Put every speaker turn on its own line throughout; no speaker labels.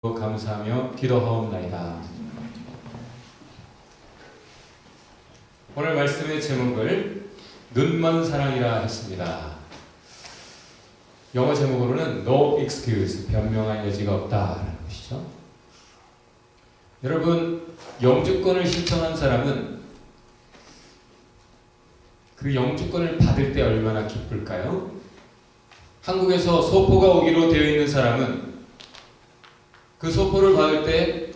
감사하며 기도하옵나이다. 오늘 말씀의 제목을 눈먼 사랑이라 했습니다. 영어 제목으로는 No excuse, 변명할 여지가 없다라는 것이죠. 여러분, 영주권을 신청한 사람은 그 영주권을 받을 때 얼마나 기쁠까요? 한국에서 소포가 오기로 되어 있는 사람은 그 소포를 받을 때,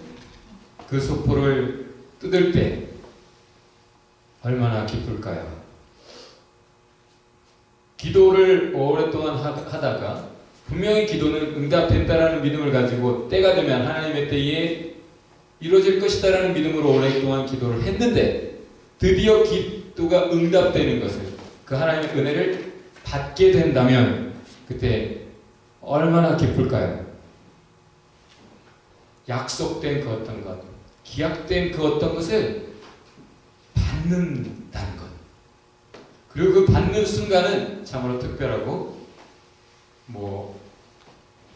그 소포를 뜯을 때 얼마나 기쁠까요? 기도를 오랫동안 하다가 분명히 기도는 응답된다라는 믿음을 가지고 때가 되면 하나님의 때에 이루어질 것이다라는 믿음으로 오랫동안 기도를 했는데 드디어 기도가 응답되는 것을, 그 하나님의 은혜를 받게 된다면 그때 얼마나 기쁠까요? 약속된 그 어떤 것, 기약된 그 어떤 것을 받는다는 것. 그리고 그 받는 순간은 참으로 특별하고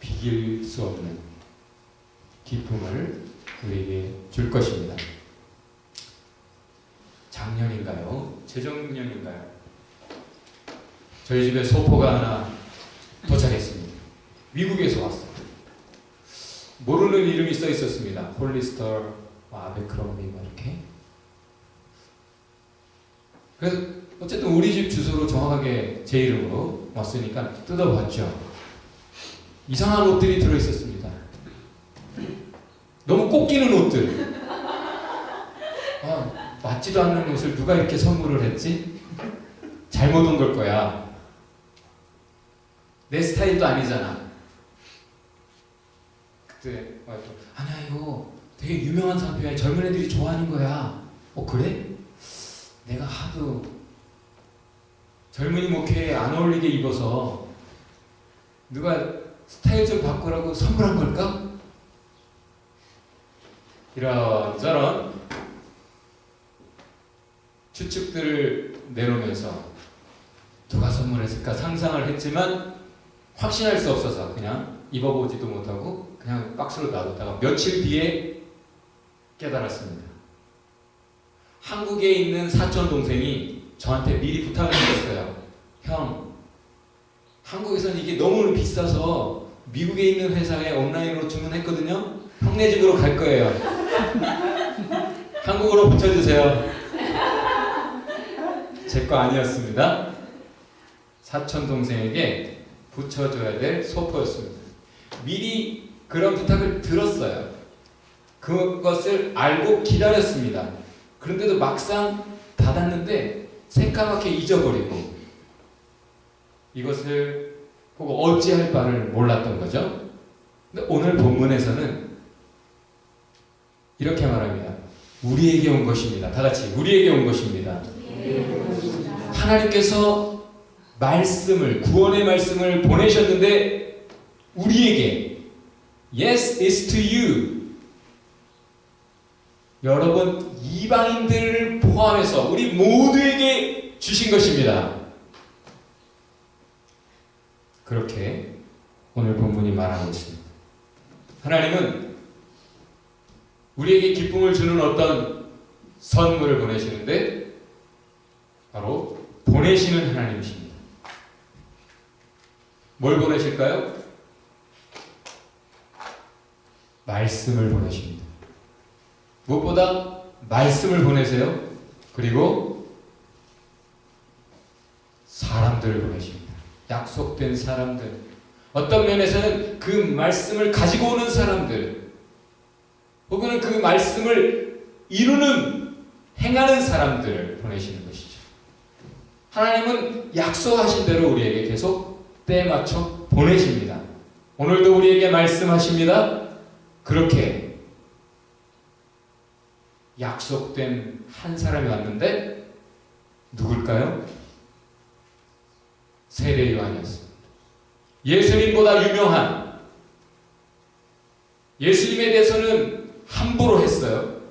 비길 수 없는 기쁨을 우리에게 줄 것입니다. 작년인가요? 재작년인가요? 저희 집에 소포가 하나 도착했습니다. 미국에서 왔어요. 모르는 이름이 써 있었습니다. 홀리스터, 아베크롬비 이렇게. 그래서 어쨌든 우리 집 주소로 정확하게 제 이름으로 왔으니까 뜯어봤죠. 이상한 옷들이 들어있었습니다. 너무 꼭 끼는 옷들. 맞지도 않는 옷을 누가 이렇게 선물을 했지? 잘못 온 걸 거야. 내 스타일도 아니잖아. 그때 아니야, 이거 되게 유명한 상표야. 젊은 애들이 좋아하는 거야. 그래? 내가 하도 젊은이 목회에 안 어울리게 입어서 누가 스타일 좀 바꾸라고 선물한 걸까? 이런저런 추측들을 내놓으면서 누가 선물했을까 상상을 했지만 확신할 수 없어서 그냥 입어보지도 못하고 그냥 박스로 놔뒀다가 며칠 뒤에 깨달았습니다. 한국에 있는 사촌 동생이 저한테 미리 부탁을 했어요. 형, 한국에서는 이게 너무 비싸서 미국에 있는 회사에 온라인으로 주문했거든요. 형네 집으로 갈 거예요. 한국어로 붙여주세요. 제 거 아니었습니다. 사촌 동생에게 붙여줘야 될 소포였습니다. 미리 그런 부탁을 들었어요. 그것을 알고 기다렸습니다. 그런데도 막상 받았는데 새까맣게 잊어버리고 이것을 보고 어찌할 바를 몰랐던 거죠. 근데 오늘 본문에서는 이렇게 말합니다. 우리에게 온 것입니다. 다 같이 우리에게 온 것입니다. 하나님께서 말씀을, 구원의 말씀을 보내셨는데 우리에게 Yes, it's to you. 여러분 이방인들을 포함해서 우리 모두에게 주신 것입니다. 그렇게 오늘 본문이 말하고 있습니다. 하나님은 우리에게 기쁨을 주는 어떤 선물을 보내시는데 바로 보내시는 하나님이십니다. 뭘 보내실까요? 말씀을 보내십니다. 무엇보다 말씀을 보내세요. 그리고 사람들을 보내십니다. 약속된 사람들. 어떤 면에서는 그 말씀을 가지고 오는 사람들, 혹은 그 말씀을 이루는, 행하는 사람들을 보내시는 것이죠. 하나님은 약속하신 대로 우리에게 계속 때에 맞춰 보내십니다. 오늘도 우리에게 말씀하십니다. 그렇게 약속된 한 사람이 왔는데 누굴까요? 세례 요한이었습니다. 예수님보다 유명한, 예수님에 대해서는 함부로 했어요.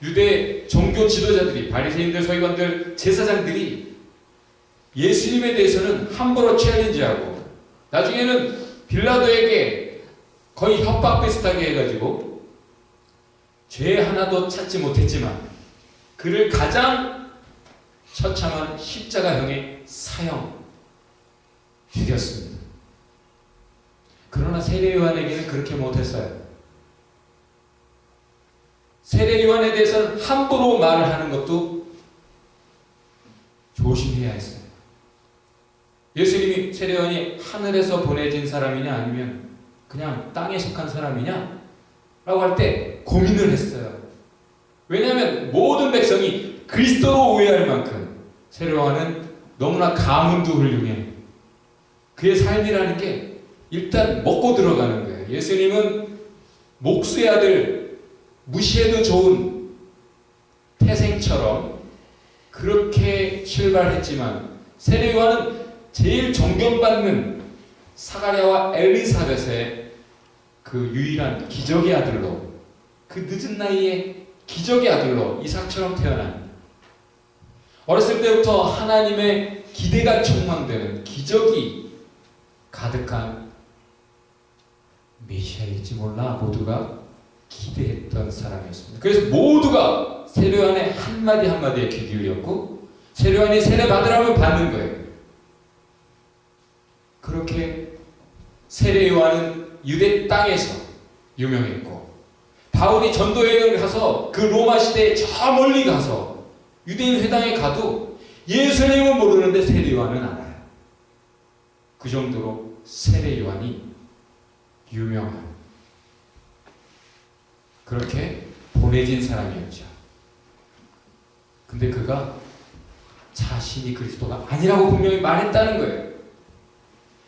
유대 종교 지도자들이, 바리새인들, 서기관들, 제사장들이 예수님에 대해서는 함부로 챌린지하고 나중에는 빌라도에게 거의 협박 비슷하게 해가지고 죄 하나도 찾지 못했지만 그를 가장 처참한 십자가형의 사형 죽였습니다. 그러나 세례 요한에게는 그렇게 못했어요. 세례 요한에 대해서는 함부로 말을 하는 것도 조심해야 했어요. 예수님이 세례 요한이 하늘에서 보내진 사람이냐 아니면 그냥 땅에 속한 사람이냐? 라고 할 때 고민을 했어요. 왜냐하면 모든 백성이 그리스도로 오해할 만큼 세례 요한은 너무나 가문도 훌륭해. 그의 삶이라는 게 일단 먹고 들어가는 거예요. 예수님은 목수의 아들, 무시해도 좋은 태생처럼 그렇게 출발했지만 세례 요한은 제일 존경받는 사가랴와 엘리사벳의 그 유일한 기적의 아들로, 그 늦은 나이에 기적의 아들로 이삭처럼 태어난, 어렸을 때부터 하나님의 기대가 촉망되는 기적이 가득한 메시아일지 몰라 모두가 기대했던 사람이었습니다. 그래서 모두가 세례 요한의 한마디 한마디에 귀 기울였고 세례 요한이 세례 받으라면 받는 거예요. 그렇게 세례 요한은 유대 땅에서 유명했고, 바울이 전도 여행을 가서 그 로마 시대에 저 멀리 가서 유대인 회당에 가도 예수님은 모르는데 세례 요한은 알아요. 그 정도로 세례 요한이 유명한, 그렇게 보내진 사람이었죠. 근데 그가 자신이 그리스도가 아니라고 분명히 말했다는 거예요.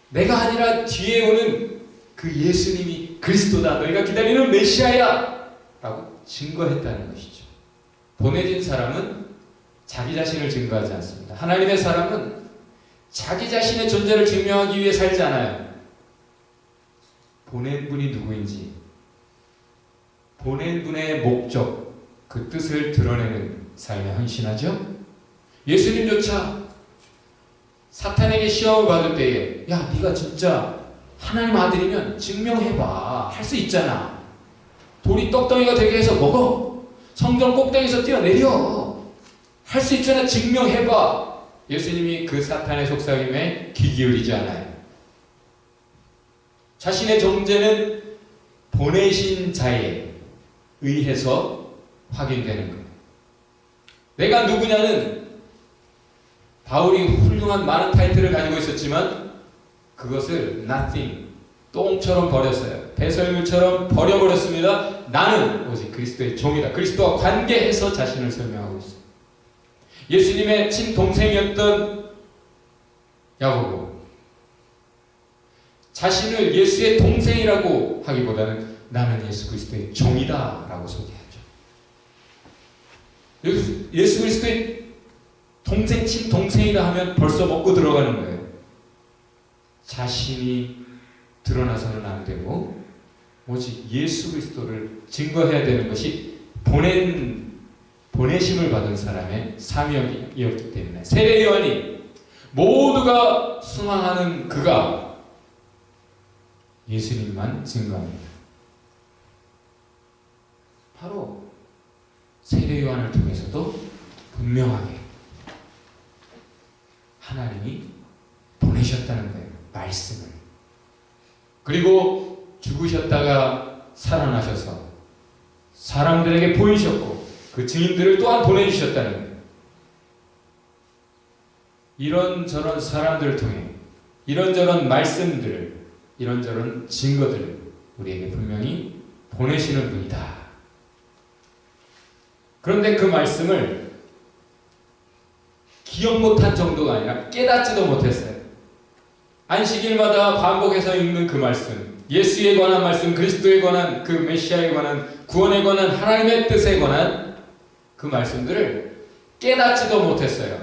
내가 아니라 뒤에 오는 그 예수님이 그리스도다, 너희가 기다리는 메시아야 라고 증거했다는 것이죠. 보내진 사람은 자기 자신을 증거하지 않습니다. 하나님의 사람은 자기 자신의 존재를 증명하기 위해 살지 않아요. 보낸 분이 누구인지, 보낸 분의 목적, 그 뜻을 드러내는 삶에 헌신하죠. 예수님조차 사탄에게 시험을 받을 때에 야, 네가 진짜 하나님 아들이면 증명해봐, 할 수 있잖아, 돌이 떡덩이가 되게 해서 먹어, 성전 꼭대기에서 뛰어내려, 할 수 있잖아, 증명해봐. 예수님이 그 사탄의 속삭임에 귀 기울이지 않아요. 자신의 존재는 보내신 자에 의해서 확인되는 거예요. 내가 누구냐는 바울이 훌륭한 많은 타이틀을 가지고 있었지만 그것을 nothing, 똥처럼 버렸어요. 배설물처럼 버려버렸습니다. 나는 오직 그리스도의 종이다. 그리스도와 관계해서 자신을 설명하고 있어요. 예수님의 친동생이었던 야고보, 자신을 예수의 동생이라고 하기보다는 나는 예수 그리스도의 종이다 라고 소개하죠. 예수 그리스도의 동생, 친동생이다 하면 벌써 먹고 들어가는 거예요. 자신이 드러나서는 안 되고 오직 예수 그리스도를 증거해야 되는 것이 보내심을 받은 사람의 사명이었기 때문에 세례 요한이 모두가 순항하는 그가 예수님만 증거합니다. 바로 세례 요한을 통해서도 분명하게 하나님이 보내셨다는 거예요. 말씀을. 그리고 죽으셨다가 살아나셔서 사람들에게 보이셨고 그 증인들을 또한 보내주셨다는 거예요. 이런저런 사람들을 통해 이런저런 말씀들을, 이런저런 증거들을 우리에게 분명히 보내시는 분이다. 그런데 그 말씀을 기억 못한 정도가 아니라 깨닫지도 못했어요. 안식일마다 반복해서 읽는 그 말씀, 예수에 관한 말씀, 그리스도에 관한, 그 메시아에 관한, 구원에 관한, 하나님의 뜻에 관한 그 말씀들을 깨닫지도 못했어요.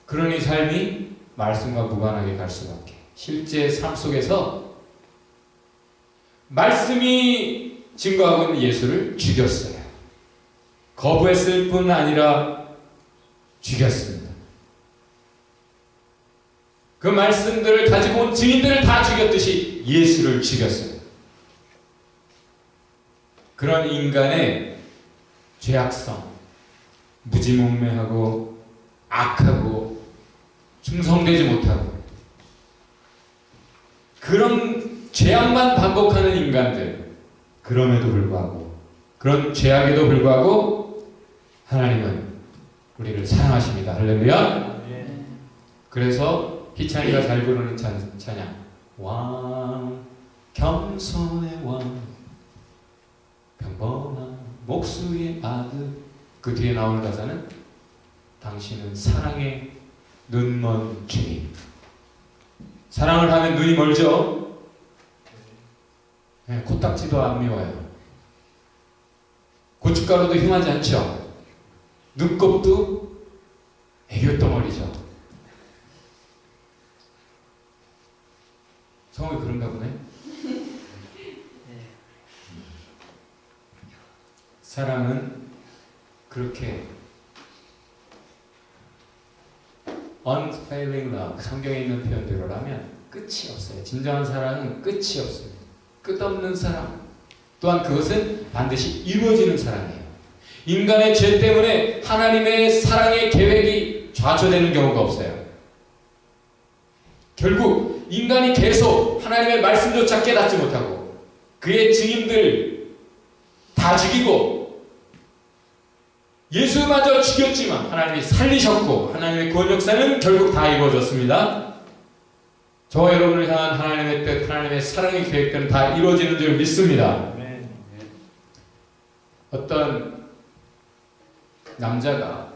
그러니 삶이 말씀과 무관하게 갈 수밖에. 실제 삶 속에서 말씀이 증거하고 있는 예수를 죽였어요. 거부했을 뿐 아니라 죽였습니다. 그 말씀들을 가지고 온 증인들을 다 죽였듯이 예수를 죽였어요. 그런 인간의 죄악성, 무지몽매하고 악하고 충성되지 못하고 그런 죄악만 반복하는 인간들, 그럼에도 불구하고 그런 죄악에도 불구하고 하나님은 우리를 사랑하십니다. 할렐루야. 그래서 희찬이가 잘 부르는 찬양, 왕 겸손의 왕 평범한 목수의 아들, 그 뒤에 나오는 가사는 당신은 사랑의 눈먼 주님. 사랑을 하면 눈이 멀죠? 네, 코딱지도 안 미워요. 고춧가루도 흉하지 않죠? 눈곱도 애교덩어리죠. 성우이 그런가 보네. 사랑은 그렇게 unfailing love, 성경에 있는 표현대로라면 끝이 없어요. 진정한 사랑은 끝이 없습니다. 끝없는 사랑. 또한 그것은 반드시 이루어지는 사랑이에요. 인간의 죄 때문에 하나님의 사랑의 계획이 좌초되는 경우가 없어요. 결국 인간이 계속 하나님의 말씀조차 깨닫지 못하고 그의 증인들 다 죽이고 예수마저 죽였지만 하나님이 살리셨고 하나님의 구원 역사는 결국 다 이루어졌습니다. 저와 여러분을 향한 하나님의 뜻, 하나님의 사랑의 계획들은 다 이루어지는 줄 믿습니다. 어떤 남자가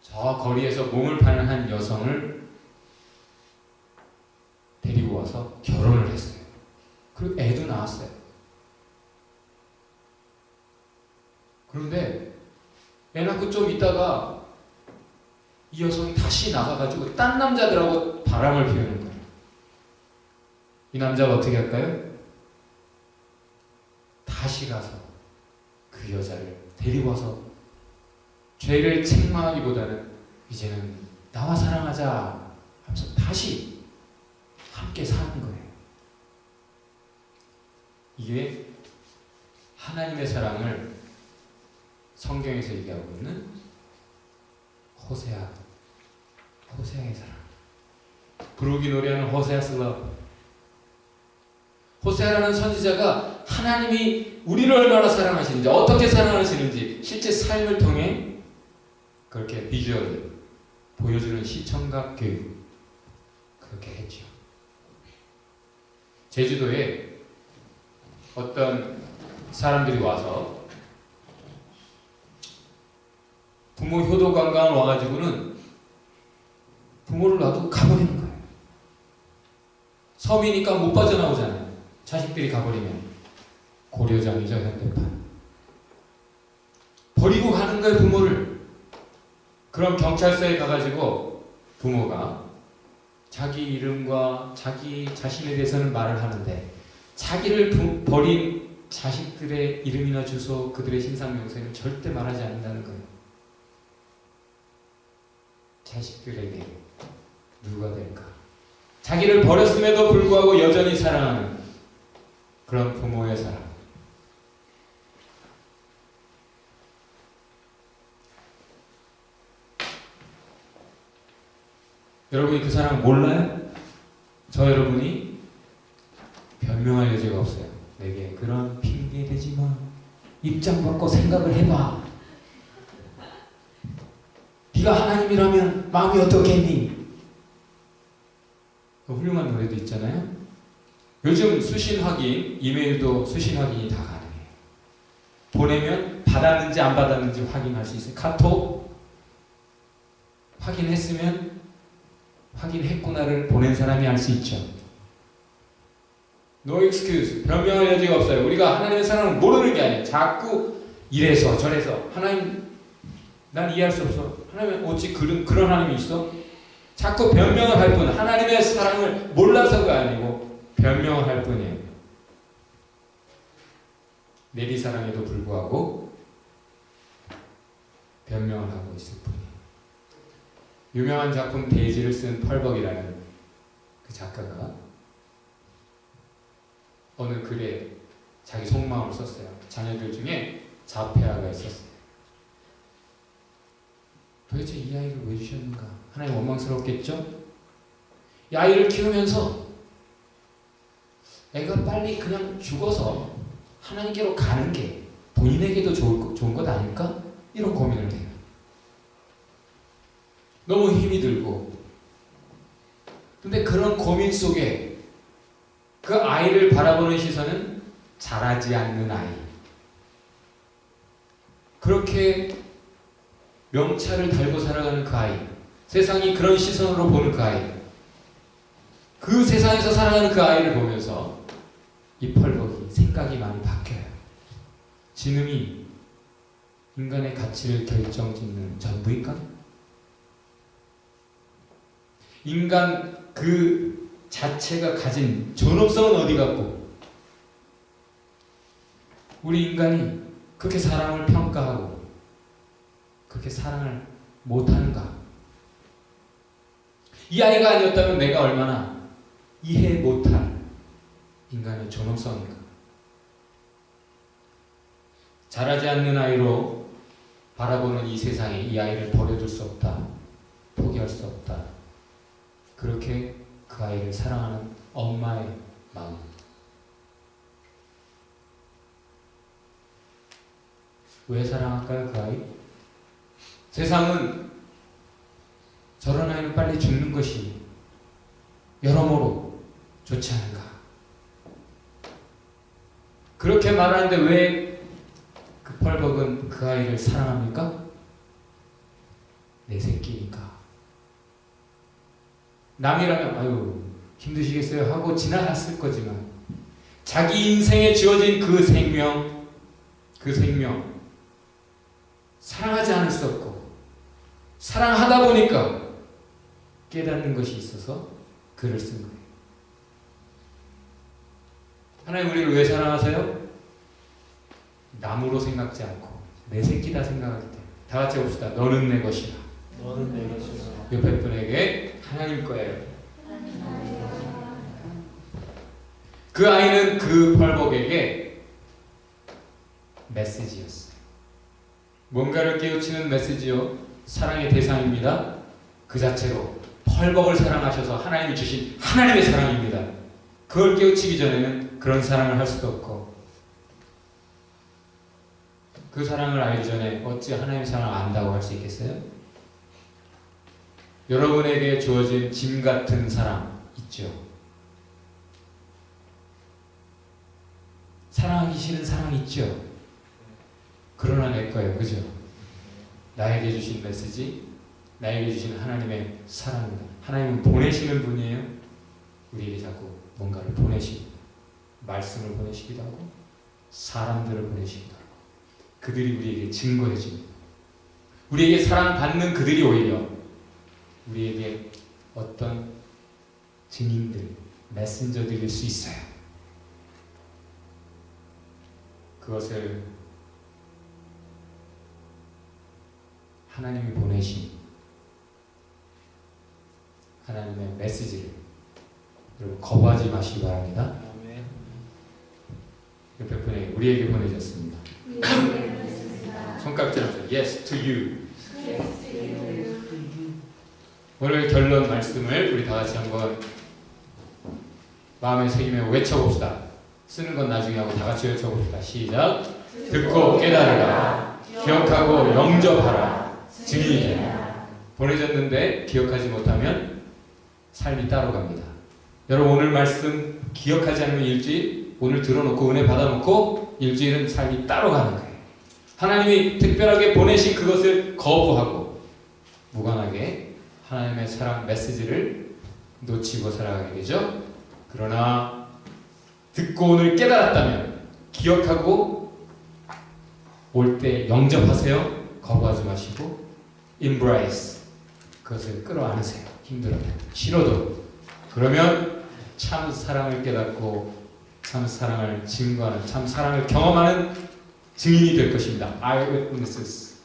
저 거리에서 몸을 파는 한 여성을 데리고 와서 결혼을 했어요. 그리고 애도 낳았어요. 그런데 애 낳고 좀 있다가 이 여성이 다시 나가가지고 딴 남자들하고 바람을 피우는 거예요. 이 남자가 어떻게 할까요? 다시 가서 그 여자를 데리고 와서 죄를 책망하기보다는 이제는 나와 사랑하자 하면서 다시 함께 사는 거예요. 이게 하나님의 사랑을 성경에서 얘기하고 있는 호세아의 사랑. 부르기 노래하는 호세아스 러브. 호세아라는 선지자가 하나님이 우리를 얼마나 사랑하시는지, 어떻게 사랑하시는지 실제 삶을 통해 그렇게 비주얼을 보여주는 시청각 교육 그렇게 했죠. 제주도에 어떤 사람들이 와서 부모 효도 관광을 와가지고는 부모를 놔두고 가버리는 거예요. 섬이니까 못 빠져나오잖아요. 자식들이 가버리면. 고려장이죠, 현대판. 버리고 가는 거예요, 부모를. 그럼 경찰서에 가가지고 부모가 자기 이름과 자기 자신에 대해서는 말을 하는데 자기를 버린 자식들의 이름이나 주소, 그들의 신상 명세를 절대 말하지 않는다는 거예요. 자식들에게 누가 될까? 자기를 버렸음에도 불구하고 여전히 사랑하는 그런 부모의 사랑. 여러분이 그 사랑 몰라요? 저 여러분이 변명할 여지가 없어요. 내게 그런 핑계 대지 마. 입장 바꿔 생각을 해봐. 네가 하나님이라면 마음이 어떻겠니? 그 훌륭한 노래도 있잖아요. 요즘 수신 확인, 이메일도 수신 확인이 다 가능해요. 보내면 받았는지 안 받았는지 확인할 수 있어요. 카톡 확인했으면 확인했구나를 보낸 사람이 알 수 있죠. No excuse. 변명할 여지가 없어요. 우리가 하나님의 사랑을 모르는 게 아니에요. 자꾸 이래서 저래서 하나님 난 이해할 수 없어. 하나님 어찌 그런 하나님이 있어? 자꾸 변명을 할 뿐. 하나님의 사랑을 몰라서가 아니고 변명을 할 뿐이에요. 내리사랑에도 불구하고 변명을 하고 있을 뿐이에요. 유명한 작품 데이지를 쓴 펄벅이라는 그 작가가 어느 글에 자기 속마음을 썼어요. 자녀들 중에 자폐아가 있었어요. 도대체 이 아이를 왜 주셨는가? 하나님 원망스럽겠죠? 이 아이를 키우면서 애가 빨리 그냥 죽어서 하나님께로 가는 게 본인에게도 좋은 것 아닐까? 이런 고민을 해요. 너무 힘이 들고. 근데 그런 고민 속에 그 아이를 바라보는 시선은 자라지 않는 아이. 그렇게 명찰을 달고 살아가는 그 아이. 세상이 그런 시선으로 보는 그 아이. 그 세상에서 살아가는 그 아이를 보면서 이 펄벅이 생각이 많이 바뀌어요. 지능이 인간의 가치를 결정짓는 전부일까? 인간 그 자체가 가진 존엄성은 어디 갔고, 우리 인간이 그렇게 사랑을 평가하고 그렇게 사랑을 못하는가? 이 아이가 아니었다면 내가 얼마나 이해 못할 인간의 존엄성인가? 자라지 않는 아이로 바라보는 이 세상에 이 아이를 버려둘 수 없다. 포기할 수 없다. 그렇게 그 아이를 사랑하는 엄마의 마음. 왜 사랑할까요, 그 아이? 세상은 저런 아이는 빨리 죽는 것이 여러모로 좋지 않은가? 그렇게 말하는데 왜 그 펄벅은 그 아이를 사랑합니까? 내 새끼니까. 남이라면 아유 힘드시겠어요 하고 지나갔을 거지만 자기 인생에 주어진 그 생명 사랑하지 않을 수 없고 사랑하다 보니까 깨닫는 것이 있어서 글을 쓴 거예요. 하나님 우리를 왜 사랑하세요? 남으로 생각지 않고 내 새끼다 생각하기 때문에. 다 같이 봅시다. 너는 내 것이라.
너는 내 것이라.
옆에 분에게 하나님 거예요. 그 아이는 그 펄벅에게 메시지였어요. 뭔가를 깨우치는 메시지요. 사랑의 대상입니다. 그 자체로 펄벅을 사랑하셔서 하나님이 주신 하나님의 사랑입니다. 그걸 깨우치기 전에는 그런 사랑을 할 수도 없고 그 사랑을 알기 전에 어찌 하나님의 사랑을 안다고 할 수 있겠어요? 여러분에게 주어진 짐 같은 사랑 있죠? 사랑하기 싫은 사랑 있죠? 그러나 내 거예요. 그죠? 나에게 주신 메시지, 나에게 주신 하나님의 사랑입니다. 하나님은 보내시는 분이에요. 우리에게 자꾸 뭔가를 보내시고 말씀을 보내시기도 하고 사람들을 보내시기도 하고 그들이 우리에게 증거해 줍니다. 우리에게 사랑받는 그들이 오히려 우리에게 어떤 증인들, 메신저들일 수 있어요. 그것을 하나님이 보내신 하나님의 메시지를 여러분 거부하지 마시기 바랍니다.
아멘.
옆에 분에게 우리에게 보내셨습니다. 손깍지로 Yes to you. 오늘 결론 말씀을 우리 다 같이 한번 마음에 새기며 외쳐봅시다. 쓰는 건 나중에 하고 다 같이 외쳐봅시다. 시작. 듣고 깨달으라. 기억하고 영접하라. 증인이 되라. 보내졌는데 기억하지 못하면 삶이 따로 갑니다. 여러분 오늘 말씀 기억하지 않으면 일주일, 오늘 들어놓고 은혜 받아놓고 일주일은 삶이 따로 가는 거예요. 하나님이 특별하게 보내신 그것을 거부하고 무관하게 하나님의 사랑 메시지를 놓치고 살아가게 되죠. 그러나 듣고 오늘 깨달았다면 기억하고 올 때 영접하세요. 거부하지 마시고 embrace 그것을 끌어안으세요. 힘들어도 싫어도. 그러면 참 사랑을 깨닫고 참 사랑을 증거하는 참 사랑을 경험하는 증인이 될 것입니다. eyewitnesses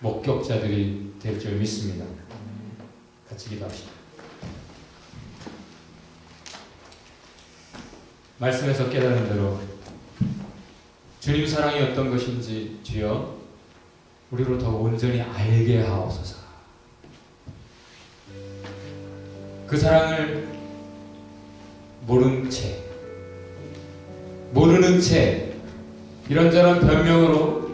목격자들이 될 줄 믿습니다. 같이 기도합시다. 말씀에서 깨달은 대로 주님 사랑이 어떤 것인지 주여 우리로 더 온전히 알게 하옵소서. 그 사랑을 모르는 채 이런저런 변명으로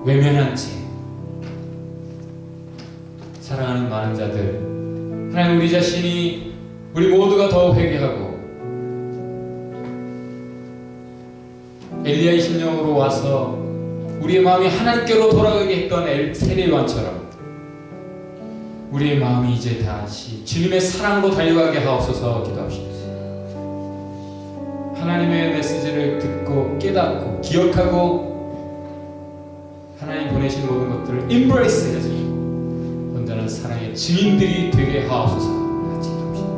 외면한 채 사랑하는 많은 자들, 하나님 우리 자신이 우리 모두가 더 회개하고 엘리야의 심령으로 와서 우리의 마음이 하나님께로 돌아가게 했던 세례요한처럼 우리의 마음이 이제 다시 주님의 사랑으로 달려가게 하옵소서. 기도합시다. 하나님의 메시지를 듣고 깨닫고 기억하고 하나님 보내신 모든 것들을 embrace 해주시고 온전한 사랑의 증인들이 되게 하옵소서. 같이 기도합시다.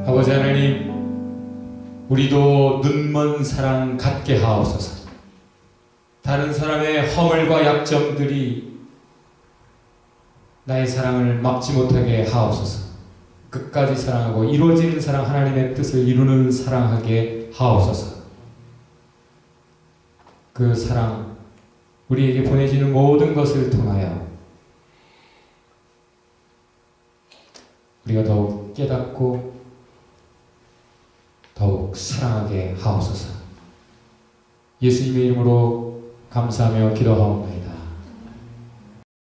아버지 하나님, 우리도 눈먼 사랑 갖게 하옵소서. 다른 사람의 허물과 약점들이 나의 사랑을 막지 못하게 하옵소서. 끝까지 사랑하고 이루어지는 사랑, 하나님의 뜻을 이루는 사랑하게 하옵소서. 그 사랑, 우리에게 보내지는 모든 것을 통하여 우리가 더욱 깨닫고 더욱 사랑하게 하옵소서. 예수님의 이름으로 감사하며 기도하옵나이다.